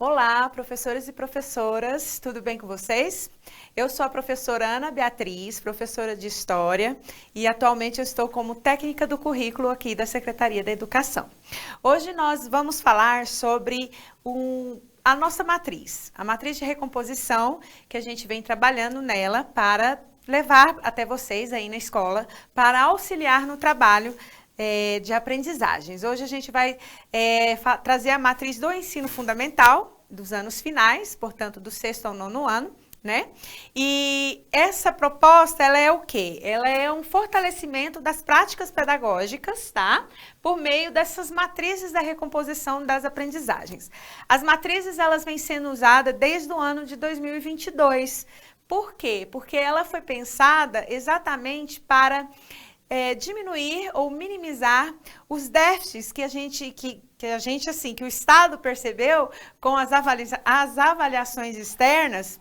Olá, professores e professoras, tudo bem com vocês? Eu sou a professora Ana Beatriz, professora de História, e atualmente eu estou como técnica do currículo aqui da Secretaria da Educação. Hoje nós vamos falar sobre a nossa matriz, a matriz de recomposição, que a gente vem trabalhando nela para levar até vocês aí na escola, para auxiliar no trabalho de aprendizagens. Hoje a gente vai trazer a matriz do ensino fundamental, dos anos finais, portanto, do 6º ao 9º ano, né? E essa proposta, ela é o quê? Ela é um fortalecimento das práticas pedagógicas, tá? Por meio dessas matrizes da recomposição das aprendizagens. As matrizes, elas vêm sendo usadas desde o ano de 2022. Por quê? Porque ela foi pensada exatamente para diminuir ou minimizar os déficits que o Estado percebeu com as avaliações externas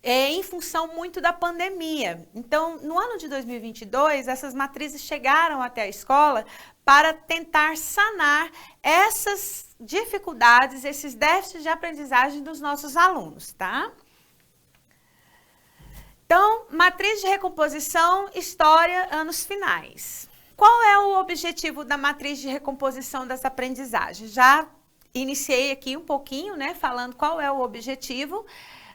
em função muito da pandemia. Então, no ano de 2022, essas matrizes chegaram até a escola para tentar sanar essas dificuldades, esses déficits de aprendizagem dos nossos alunos, tá? Então, matriz de recomposição, história, anos finais. Qual é o objetivo da matriz de recomposição das aprendizagens? Já iniciei aqui um pouquinho, né, falando qual é o objetivo,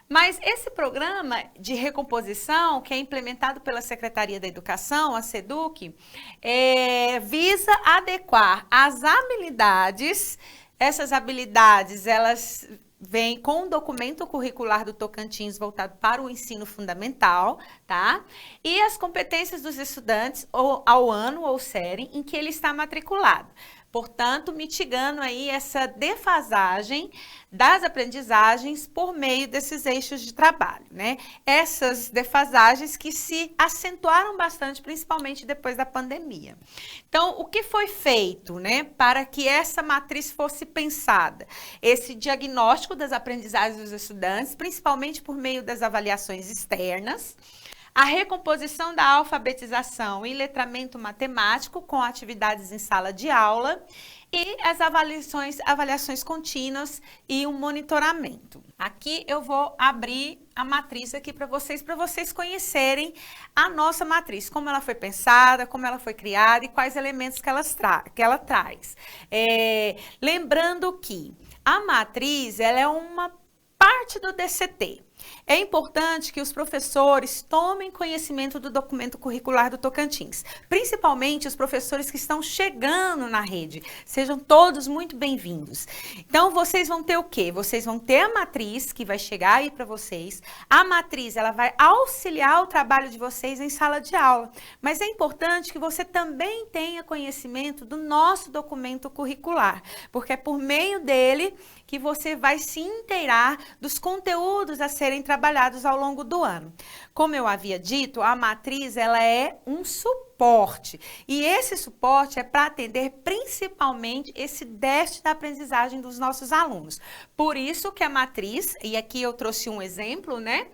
mas esse programa de recomposição, que é implementado pela Secretaria da Educação, a SEDUC, visa adequar as habilidades, essas habilidades, elas vem com um documento curricular do Tocantins voltado para o ensino fundamental, tá? E as competências dos estudantes ao ano ou série em que ele está matriculado. Portanto, mitigando aí essa defasagem das aprendizagens por meio desses eixos de trabalho, né? Essas defasagens que se acentuaram bastante, principalmente depois da pandemia. Então, o que foi feito, né, para que essa matriz fosse pensada? Esse diagnóstico das aprendizagens dos estudantes, principalmente por meio das avaliações externas, a recomposição da alfabetização e letramento matemático com atividades em sala de aula e as avaliações contínuas e um monitoramento. Aqui eu vou abrir a matriz aqui para vocês conhecerem a nossa matriz, como ela foi pensada, como ela foi criada e quais elementos que ela traz. Lembrando que a matriz, ela é uma parte do DCT. É importante que os professores tomem conhecimento do documento curricular do Tocantins, principalmente os professores que estão chegando na rede. Sejam todos muito bem-vindos. Então, vocês vão ter o quê? Vocês vão ter a matriz que vai chegar aí para vocês. A matriz, ela vai auxiliar o trabalho de vocês em sala de aula. Mas é importante que você também tenha conhecimento do nosso documento curricular, porque é por meio dele que você vai se inteirar dos conteúdos a serem trabalhados ao longo do ano. Como eu havia dito, a matriz, ela é um suporte, e esse suporte é para atender principalmente esse déficit da aprendizagem dos nossos alunos. Por isso que a matriz, e aqui eu trouxe um exemplo, né?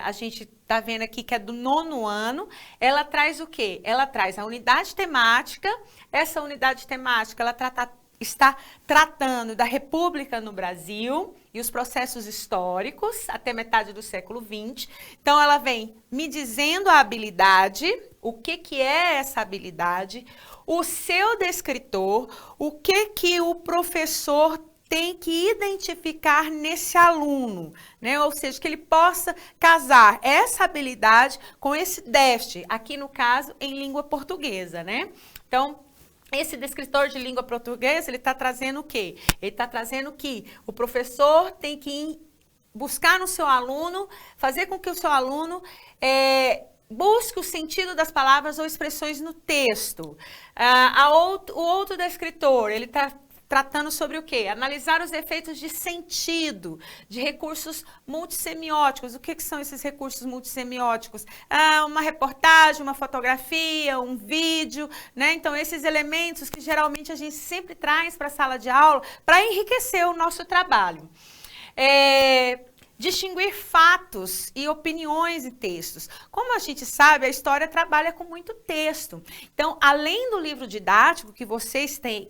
A gente está vendo aqui que é do 9º ano, ela traz o quê? Ela traz a unidade temática, essa unidade temática, ela está tratando da República no Brasil e os processos históricos até metade do século XX. Então, ela vem me dizendo a habilidade, o que é essa habilidade, o seu descritor, o que o professor tem que identificar nesse aluno, né? Ou seja, que ele possa casar essa habilidade com esse déficit, aqui no caso, em língua portuguesa, né? Então, esse descritor de língua portuguesa, ele está trazendo o quê? Ele está trazendo que o professor tem que buscar no seu aluno, fazer com que o seu aluno busque o sentido das palavras ou expressões no texto. O outro descritor, ele está tratando sobre o quê? Analisar os efeitos de sentido, de recursos multissemióticos. O que são esses recursos multissemióticos? Uma reportagem, uma fotografia, um vídeo, né? Então, esses elementos que geralmente a gente sempre traz para a sala de aula para enriquecer o nosso trabalho. Distinguir fatos e opiniões em textos. Como a gente sabe, a história trabalha com muito texto. Então, além do livro didático que vocês têm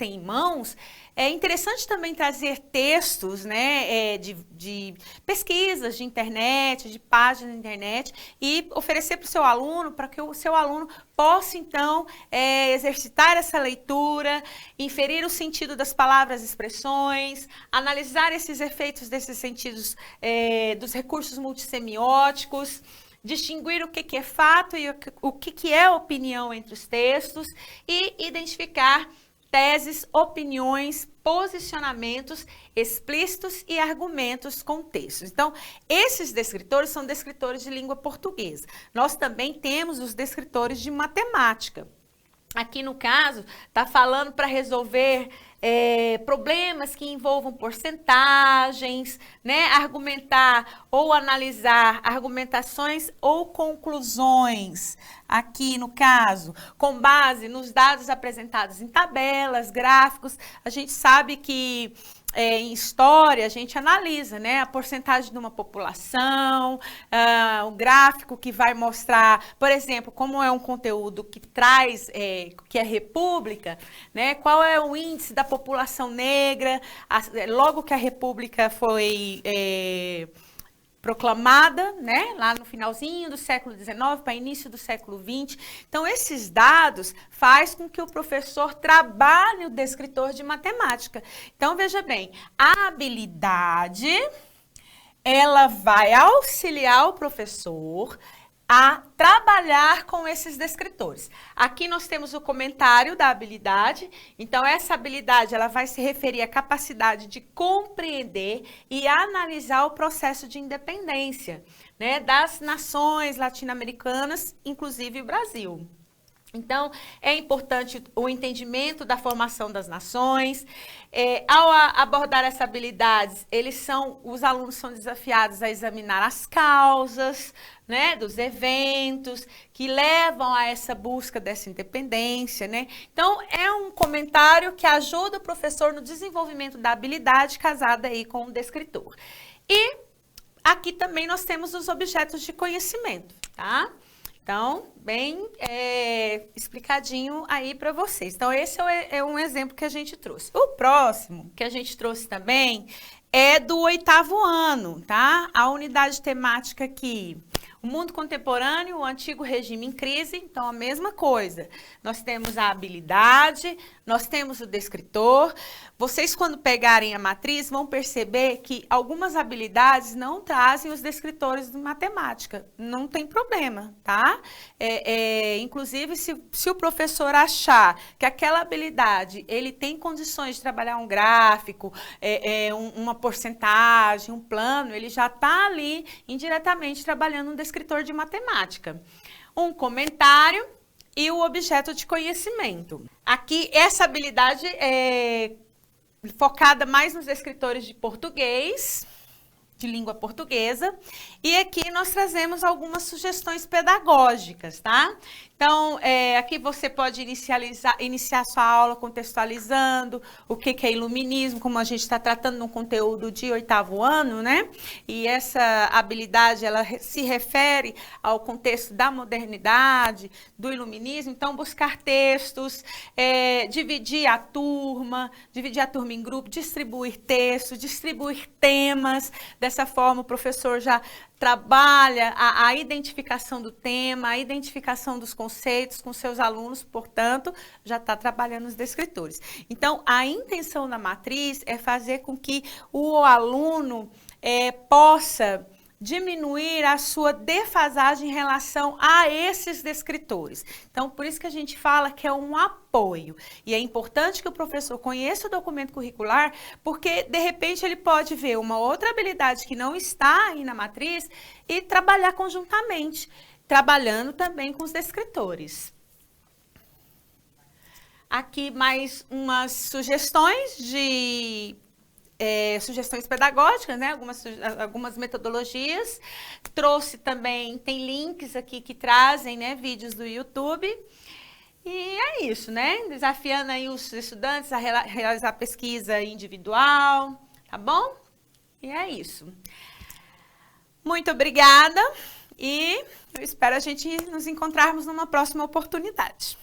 em mãos, É interessante também trazer textos, né, de pesquisas de internet, de páginas de internet, e oferecer para o seu aluno, para que o seu aluno possa, então, exercitar essa leitura, inferir o sentido das palavras e expressões, analisar esses efeitos desses sentidos, dos recursos multissemióticos, distinguir o que é fato e o que é opinião entre os textos e identificar teses, opiniões, posicionamentos explícitos e argumentos com textos. Então, esses descritores são descritores de língua portuguesa. Nós também temos os descritores de matemática. Aqui, no caso, está falando para resolver problemas que envolvam porcentagens, né? Argumentar ou analisar argumentações ou conclusões. Aqui, no caso, com base nos dados apresentados em tabelas, gráficos, a gente sabe que em história, a gente analisa, né, a porcentagem de uma população, o gráfico que vai mostrar, por exemplo, como é um conteúdo que traz, que é república, né, qual é o índice da população negra, logo que a república foi proclamada, né, lá no finalzinho do século XIX para início do século XX. Então, esses dados faz com que o professor trabalhe o descritor de matemática. Então, veja bem, a habilidade, ela vai auxiliar o professor a trabalhar com esses descritores. Aqui nós temos o comentário da habilidade. Então, essa habilidade ela vai se referir à capacidade de compreender e analisar o processo de independência, né, das nações latino-americanas, inclusive o Brasil. Então, é importante o entendimento da formação das nações. Ao abordar essas habilidades, os alunos são desafiados a examinar as causas, né, dos eventos que levam a essa busca dessa independência, né? Então, é um comentário que ajuda o professor no desenvolvimento da habilidade casada aí com o descritor. E aqui também nós temos os objetos de conhecimento, tá? Então, bem explicadinho aí para vocês. Então, esse é um exemplo que a gente trouxe. O próximo que a gente trouxe também é do 8º ano, tá? A unidade temática aqui, o mundo contemporâneo, o antigo regime em crise, então a mesma coisa. Nós temos a habilidade, nós temos o descritor. Vocês, quando pegarem a matriz, vão perceber que algumas habilidades não trazem os descritores de matemática. Não tem problema, tá? Inclusive, se o professor achar que aquela habilidade, ele tem condições de trabalhar um gráfico, uma porcentagem, um plano, ele já está ali indiretamente trabalhando um descritor de matemática. Um comentário e o objeto de conhecimento. Aqui, essa habilidade é focada mais nos descritores de português, de língua portuguesa, e aqui nós trazemos algumas sugestões pedagógicas, tá? Então, aqui você pode iniciar sua aula contextualizando o que é iluminismo, como a gente está tratando no conteúdo de 8º ano, né? E essa habilidade, ela se refere ao contexto da modernidade, do iluminismo. Então, buscar textos, dividir a turma em grupo, distribuir textos, distribuir temas. Dessa forma, o professor já trabalha a identificação do tema, a identificação dos conceitos com seus alunos, portanto, já está trabalhando os descritores. Então, a intenção da matriz é fazer com que o aluno possa diminuir a sua defasagem em relação a esses descritores. Então, por isso que a gente fala que é um apoio. E é importante que o professor conheça o documento curricular, porque, de repente, ele pode ver uma outra habilidade que não está aí na matriz e trabalhar conjuntamente, trabalhando também com os descritores. Aqui mais umas sugestões sugestões pedagógicas, né? Algumas metodologias. Trouxe também, tem links aqui que trazem, né, vídeos do YouTube. E é isso, né? Desafiando aí os estudantes a realizar pesquisa individual, tá bom? E é isso. Muito obrigada e eu espero a gente nos encontrarmos numa próxima oportunidade.